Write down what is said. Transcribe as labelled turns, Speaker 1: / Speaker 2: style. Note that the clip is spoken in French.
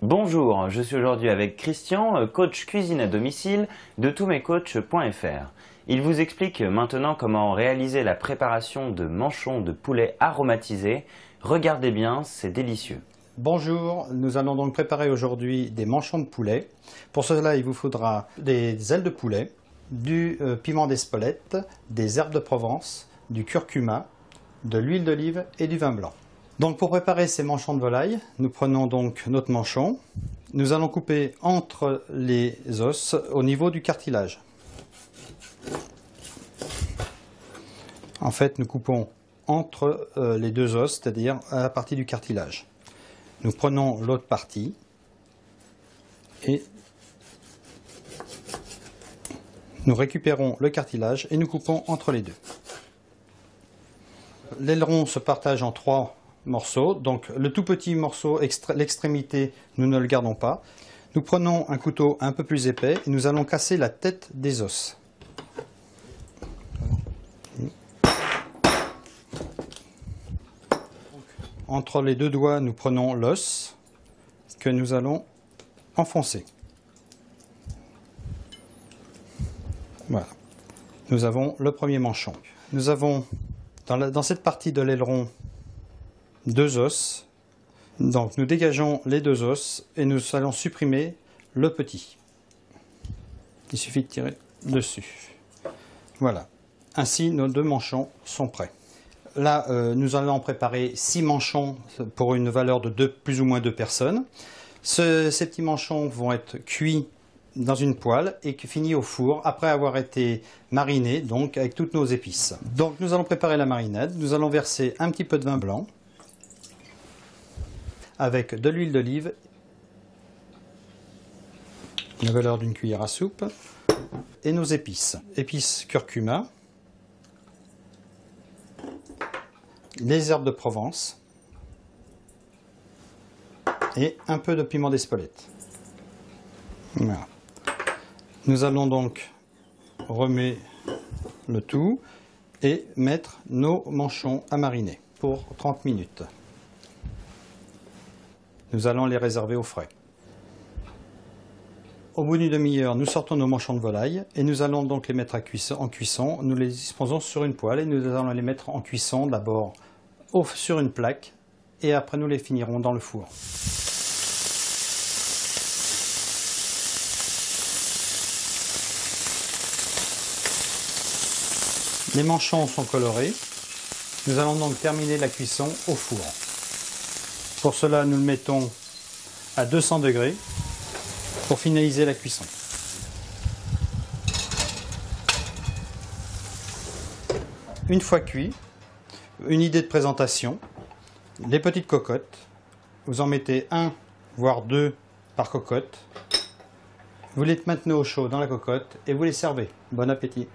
Speaker 1: Bonjour, je suis aujourd'hui avec Christian, coach cuisine à domicile de toutmescoachs.fr. Il vous explique maintenant comment réaliser la préparation de manchons de poulet aromatisés. Regardez bien, c'est délicieux.
Speaker 2: Bonjour, nous allons donc préparer aujourd'hui des manchons de poulet. Pour cela, il vous faudra des ailes de poulet, du piment d'Espelette, des herbes de Provence, du curcuma, de l'huile d'olive et du vin blanc. Donc pour préparer ces manchons de volaille, nous prenons donc notre manchon. Nous allons couper entre les os au niveau du cartilage. En fait, nous coupons entre les deux os, c'est-à-dire à la partie du cartilage. Nous prenons l'autre partie et nous récupérons le cartilage et nous coupons entre les deux. L'aileron se partage en 3 morceaux, donc le tout petit morceau, l'extrémité, nous ne le gardons pas. Nous prenons un couteau un peu plus épais et nous allons casser la tête des os. Entre les deux doigts, nous prenons l'os que nous allons enfoncer. Voilà. Nous avons le premier manchon. Nous avons dans cette partie de l'aileron 2 os. Donc nous dégageons les 2 os et nous allons supprimer le petit. Il suffit de tirer dessus. Voilà. Ainsi, nos 2 manchons sont prêts. Là, nous allons préparer 6 manchons pour une valeur de plus ou moins 2 personnes. Ces petits manchons vont être cuits dans une poêle et finis au four après avoir été marinés, donc avec toutes nos épices. Donc nous allons préparer la marinade. Nous allons verser un petit peu de vin blanc avec de l'huile d'olive, la valeur d'une cuillère à soupe, et nos épices. Épices curcuma, les herbes de Provence et un peu de piment d'Espelette. Voilà. Nous allons donc remuer le tout et mettre nos manchons à mariner pour 30 minutes. Nous allons les réserver au frais. Au bout d'une demi-heure, nous sortons nos manchons de volaille et nous allons donc les mettre en cuisson. Nous les disposons sur une poêle et nous allons les mettre en cuisson d'abord sur une plaque et après nous les finirons dans le four. Les manchons sont colorés. Nous allons donc terminer la cuisson au four. Pour cela, nous le mettons à 200 degrés pour finaliser la cuisson. Une fois cuit, une idée de présentation, les petites cocottes, vous en mettez 1 voire 2 par cocotte. Vous les maintenez au chaud dans la cocotte et vous les servez. Bon appétit!